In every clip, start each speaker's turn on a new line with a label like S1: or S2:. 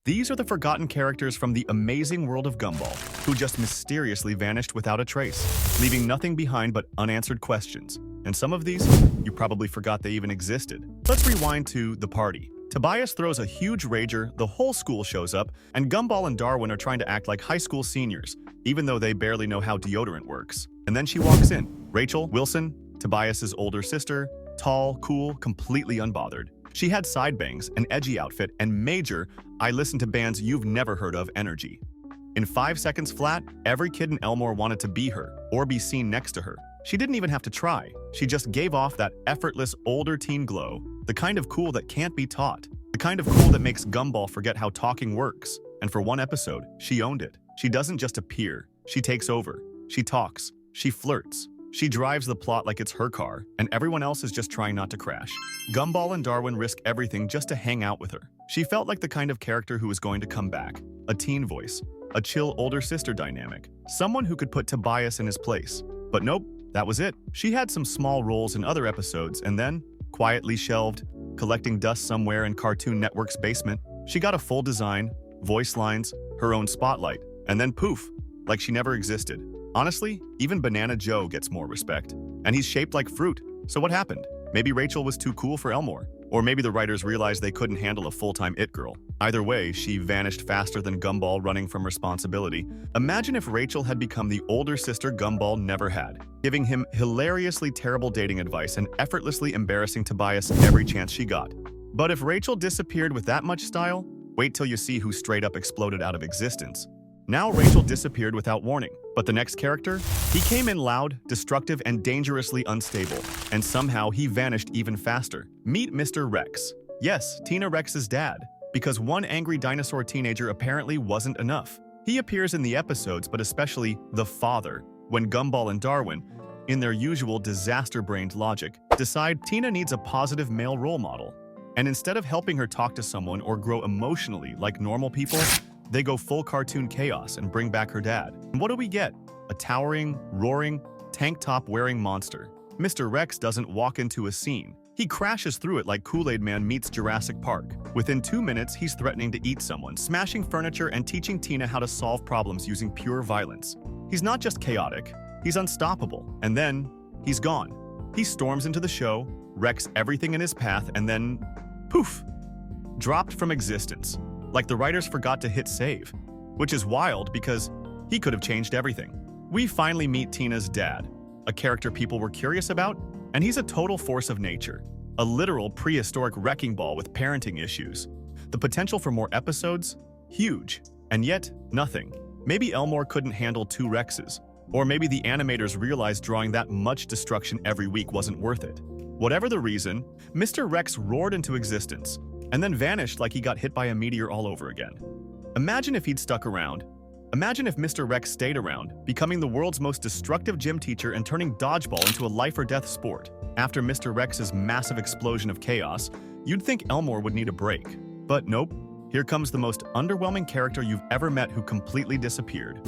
S1: These are the forgotten characters from the Amazing World of Gumball, who just mysteriously vanished without a trace, leaving nothing behind but unanswered questions. And some of these, you probably forgot they even existed. Let's rewind to the party. Tobias throws a huge rager, the whole school shows up, and Gumball and Darwin are trying to act like high school seniors, even though they barely know how deodorant works. And then she walks in. Rachel, Wilson, Tobias's older sister, tall, cool, completely unbothered. She had side bangs, an edgy outfit, and major, I listen to bands you've never heard of energy. In 5 seconds flat, every kid in Elmore wanted to be her, or be seen next to her. She didn't even have to try. She just gave off that effortless older teen glow, the kind of cool that can't be taught, the kind of cool that makes Gumball forget how talking works. And for one episode, she owned it. She doesn't just appear, she takes over. She talks, she flirts. She drives the plot like it's her car, and everyone else is just trying not to crash. Gumball and Darwin risk everything just to hang out with her. She felt like the kind of character who was going to come back. A teen voice, a chill older sister dynamic, someone who could put Tobias in his place. But nope, that was it. She had some small roles in other episodes and then, quietly shelved, collecting dust somewhere in Cartoon Network's basement. She got a full design, voice lines, her own spotlight, and then poof, like she never existed. Honestly, even Banana Joe gets more respect. And he's shaped like fruit. So what happened? Maybe Rachel was too cool for Elmore. Or maybe the writers realized they couldn't handle a full-time it girl. Either way, she vanished faster than Gumball running from responsibility. Imagine if Rachel had become the older sister Gumball never had, giving him hilariously terrible dating advice and effortlessly embarrassing Tobias every chance she got. But if Rachel disappeared with that much style, wait till you see who straight up exploded out of existence. Now Rachel disappeared without warning, but the next character? He came in loud, destructive, and dangerously unstable, and somehow he vanished even faster. Meet Mr. Rex. Yes, Tina Rex's dad, because one angry dinosaur teenager apparently wasn't enough. He appears in the episodes, but especially the father, when Gumball and Darwin, in their usual disaster-brained logic, decide Tina needs a positive male role model. And instead of helping her talk to someone or grow emotionally like normal people, they go full cartoon chaos and bring back her dad. And what do we get? A towering, roaring, tank top-wearing monster. Mr. Rex doesn't walk into a scene. He crashes through it like Kool-Aid Man meets Jurassic Park. Within 2 minutes, he's threatening to eat someone, smashing furniture, and teaching Tina how to solve problems using pure violence. He's not just chaotic, he's unstoppable. And then, he's gone. He storms into the show, wrecks everything in his path, and then, poof, dropped from existence. Like the writers forgot to hit save, which is wild because he could have changed everything. We finally meet Tina's dad, a character people were curious about, and he's a total force of nature, a literal prehistoric wrecking ball with parenting issues. The potential for more episodes? Huge. And yet, nothing. Maybe Elmore couldn't handle 2 Rexes, or maybe the animators realized drawing that much destruction every week wasn't worth it. Whatever the reason, Mr. Rex roared into existence, and then vanished like he got hit by a meteor all over again. Imagine if he'd stuck around. Imagine if Mr. Rex stayed around, becoming the world's most destructive gym teacher and turning dodgeball into a life-or-death sport. After Mr. Rex's massive explosion of chaos, you'd think Elmore would need a break. But nope, here comes the most underwhelming character you've ever met who completely disappeared.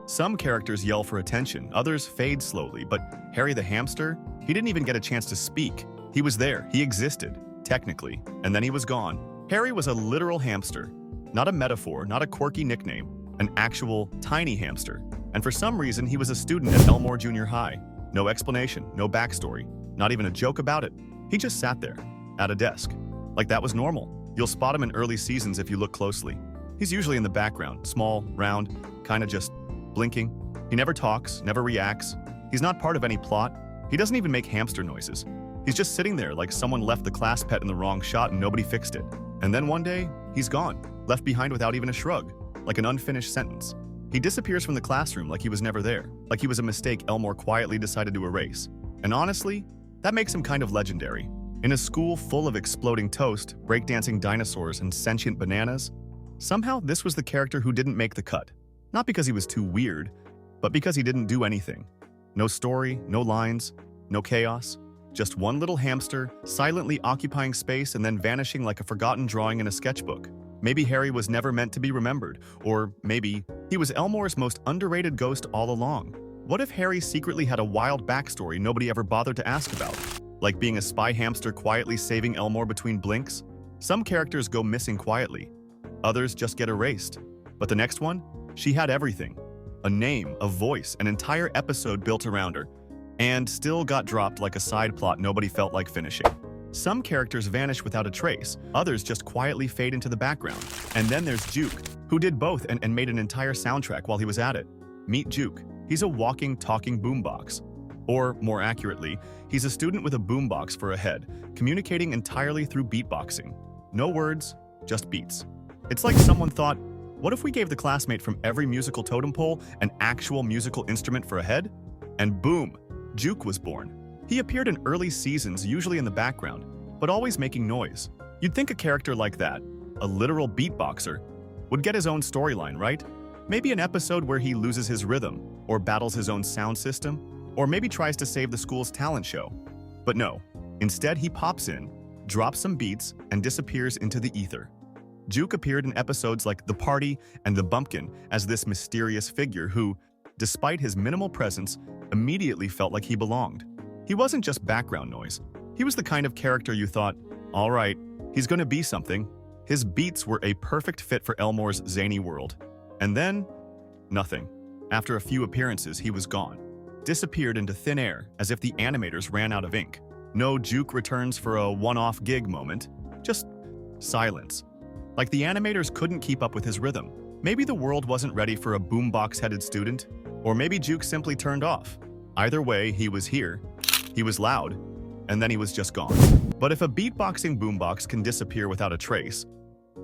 S1: Some characters yell for attention, others fade slowly, but Harry the hamster? He didn't even get a chance to speak. He was there, he existed. Technically, and then he was gone. Harry was a literal hamster, not a metaphor, not a quirky nickname, an actual tiny hamster. And for some reason, he was a student at Elmore Junior High. No explanation, no backstory, not even a joke about it. He just sat there, at a desk. Like that was normal. You'll spot him in early seasons if you look closely. He's usually in the background, small, round, kinda just blinking. He never talks, never reacts. He's not part of any plot. He doesn't even make hamster noises. He's just sitting there like someone left the class pet in the wrong shot and nobody fixed it. And then one day, he's gone, left behind without even a shrug, like an unfinished sentence. He disappears from the classroom like he was never there, like he was a mistake Elmore quietly decided to erase. And honestly, that makes him kind of legendary. In a school full of exploding toast, breakdancing dinosaurs, and sentient bananas, somehow this was the character who didn't make the cut. Not because he was too weird, but because he didn't do anything. No story, no lines, no chaos. Just one little hamster, silently occupying space and then vanishing like a forgotten drawing in a sketchbook. Maybe Harry was never meant to be remembered, or maybe he was Elmore's most underrated ghost all along. What if Harry secretly had a wild backstory nobody ever bothered to ask about? Like being a spy hamster quietly saving Elmore between blinks? Some characters go missing quietly. Others just get erased. But the next one? She had everything. A name, a voice, an entire episode built around her, and still got dropped like a side plot nobody felt like finishing. Some characters vanish without a trace, others just quietly fade into the background. And then there's Juke, who did both and made an entire soundtrack while he was at it. Meet Juke. He's a walking, talking boombox. Or, more accurately, he's a student with a boombox for a head, communicating entirely through beatboxing. No words, just beats. It's like someone thought, what if we gave the classmate from every musical totem pole an actual musical instrument for a head? And boom, Juke was born. He appeared in early seasons, usually in the background, but always making noise. You'd think a character like that, a literal beatboxer, would get his own storyline, right? Maybe an episode where he loses his rhythm, or battles his own sound system, or maybe tries to save the school's talent show. But no, instead he pops in, drops some beats, and disappears into the ether. Juke appeared in episodes like The Party and The Bumpkin as this mysterious figure who, despite his minimal presence, immediately felt like he belonged. He wasn't just background noise. He was the kind of character you thought, all right, he's gonna be something. His beats were a perfect fit for Elmore's zany world. And then, nothing. After a few appearances, he was gone. Disappeared into thin air, as if the animators ran out of ink. No Juke returns for a one-off gig moment. Just silence. Like the animators couldn't keep up with his rhythm. Maybe the world wasn't ready for a boombox-headed student, or maybe Juke simply turned off. Either way, he was here, he was loud, and then he was just gone. But if a beatboxing boombox can disappear without a trace,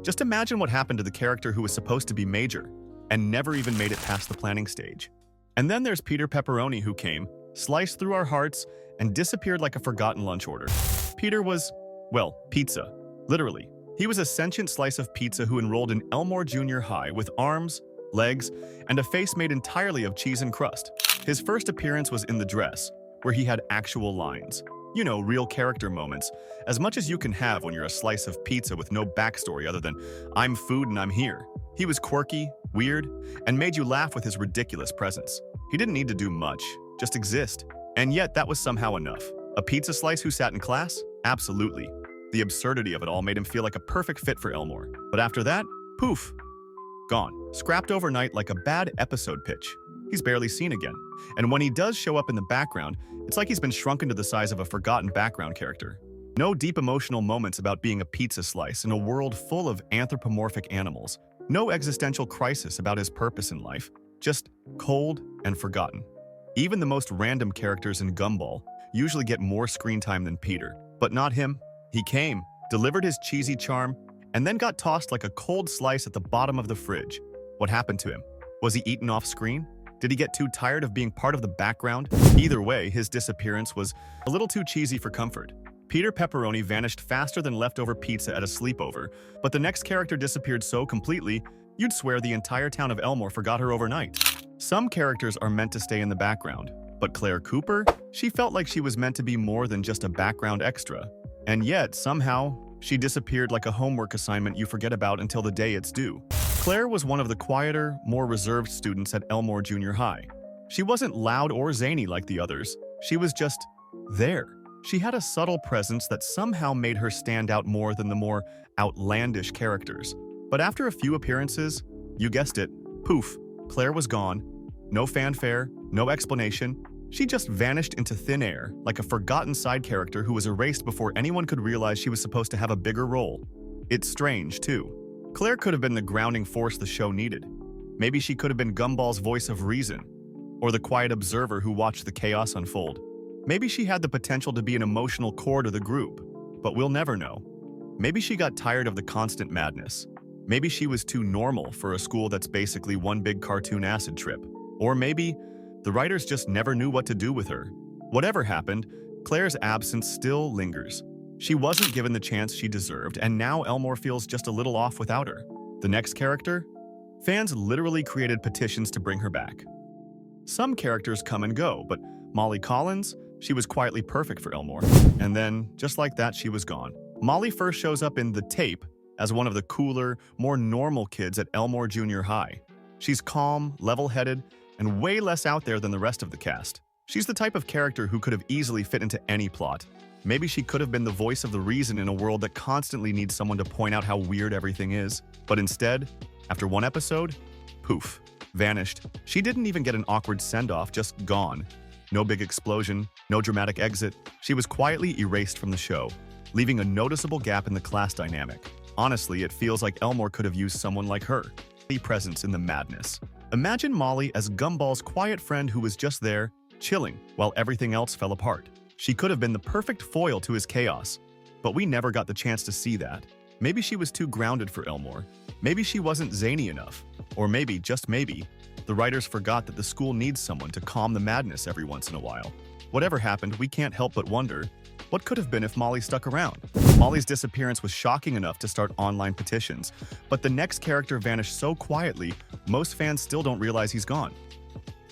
S1: just imagine what happened to the character who was supposed to be major and never even made it past the planning stage. And then there's Peter Pepperoni, who came, sliced through our hearts, and disappeared like a forgotten lunch order. Peter was, well, pizza. Literally. He was a sentient slice of pizza who enrolled in Elmore Junior High with arms, legs, and a face made entirely of cheese and crust. His first appearance was in The Dress, where he had actual lines. You know, real character moments, as much as you can have when you're a slice of pizza with no backstory other than, I'm food and I'm here. He was quirky, weird, and made you laugh with his ridiculous presence. He didn't need to do much, just exist. And yet that was somehow enough. A pizza slice who sat in class? Absolutely. The absurdity of it all made him feel like a perfect fit for Elmore. But after that, poof, gone. Scrapped overnight like a bad episode pitch. He's barely seen again. And when he does show up in the background, it's like he's been shrunken to the size of a forgotten background character. No deep emotional moments about being a pizza slice in a world full of anthropomorphic animals. No existential crisis about his purpose in life. Just cold and forgotten. Even the most random characters in Gumball usually get more screen time than Peter. But not him. He came, delivered his cheesy charm, and then got tossed like a cold slice at the bottom of the fridge. What happened to him? Was he eaten off screen? Did he get too tired of being part of the background? Either way, his disappearance was a little too cheesy for comfort. Peter Pepperoni vanished faster than leftover pizza at a sleepover, but the next character disappeared so completely, you'd swear the entire town of Elmore forgot her overnight. Some characters are meant to stay in the background, but Claire Cooper? She felt like she was meant to be more than just a background extra. And yet, somehow, she disappeared like a homework assignment you forget about until the day it's due. Claire was one of the quieter, more reserved students at Elmore Junior High. She wasn't loud or zany like the others. She was just there. She had a subtle presence that somehow made her stand out more than the more outlandish characters. But after a few appearances, you guessed it, poof, Claire was gone. No fanfare, no explanation. She just vanished into thin air, like a forgotten side character who was erased before anyone could realize she was supposed to have a bigger role. It's strange, too. Claire could have been the grounding force the show needed. Maybe she could have been Gumball's voice of reason, or the quiet observer who watched the chaos unfold. Maybe she had the potential to be an emotional core to the group, but we'll never know. Maybe she got tired of the constant madness. Maybe she was too normal for a school that's basically one big cartoon acid trip. Or maybe the writers just never knew what to do with her. Whatever happened, Claire's absence still lingers. She wasn't given the chance she deserved, and now Elmore feels just a little off without her. The next character? Fans literally created petitions to bring her back. Some characters come and go, but Molly Collins? She was quietly perfect for Elmore. And then, just like that, she was gone. Molly first shows up in The Tape as one of the cooler, more normal kids at Elmore Junior High. She's calm, level-headed, and way less out there than the rest of the cast. She's the type of character who could have easily fit into any plot. Maybe she could have been the voice of the reason in a world that constantly needs someone to point out how weird everything is. But instead, after one episode, poof, vanished. She didn't even get an awkward send-off, just gone. No big explosion, no dramatic exit. She was quietly erased from the show, leaving a noticeable gap in the class dynamic. Honestly, it feels like Elmore could have used someone like her. Presence in the madness. Imagine Molly as Gumball's quiet friend who was just there, chilling, while everything else fell apart. She could have been the perfect foil to his chaos, but we never got the chance to see that. Maybe she was too grounded for Elmore. Maybe she wasn't zany enough. Or maybe, just maybe, the writers forgot that the school needs someone to calm the madness every once in a while. Whatever happened, we can't help but wonder, what could have been if Molly stuck around? Molly's disappearance was shocking enough to start online petitions, but the next character vanished so quietly, most fans still don't realize he's gone.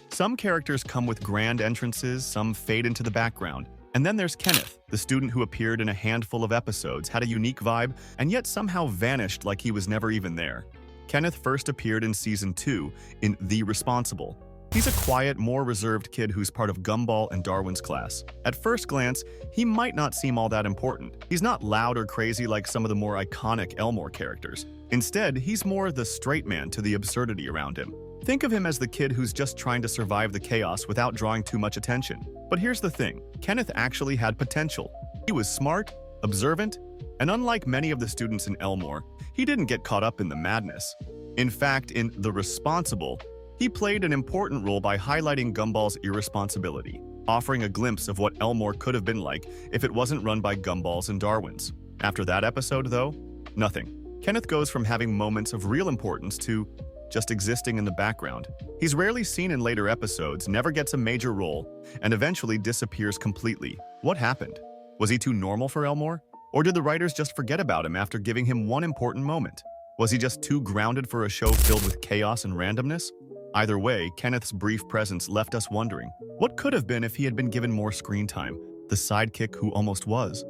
S1: Some characters come with grand entrances, some fade into the background. And then there's Kenneth, the student who appeared in a handful of episodes, had a unique vibe, and yet somehow vanished like he was never even there. Kenneth first appeared in Season 2 in The Responsible. He's a quiet, more reserved kid who's part of Gumball and Darwin's class. At first glance, he might not seem all that important. He's not loud or crazy like some of the more iconic Elmore characters. Instead, he's more the straight man to the absurdity around him. Think of him as the kid who's just trying to survive the chaos without drawing too much attention. But here's the thing, Kenneth actually had potential. He was smart, observant, and unlike many of the students in Elmore, he didn't get caught up in the madness. In fact, in The Responsible, he played an important role by highlighting Gumball's irresponsibility, offering a glimpse of what Elmore could have been like if it wasn't run by Gumballs and Darwins. After that episode, though, nothing. Kenneth goes from having moments of real importance to just existing in the background. He's rarely seen in later episodes, never gets a major role, and eventually disappears completely. What happened? Was he too normal for Elmore? Or did the writers just forget about him after giving him one important moment? Was he just too grounded for a show filled with chaos and randomness? Either way, Kenneth's brief presence left us wondering, what could have been if he had been given more screen time, the sidekick who almost was?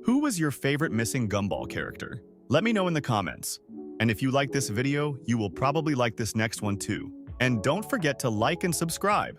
S1: Who was your favorite missing Gumball character? Let me know in the comments. And if you like this video, you will probably like this next one too. And don't forget to like and subscribe.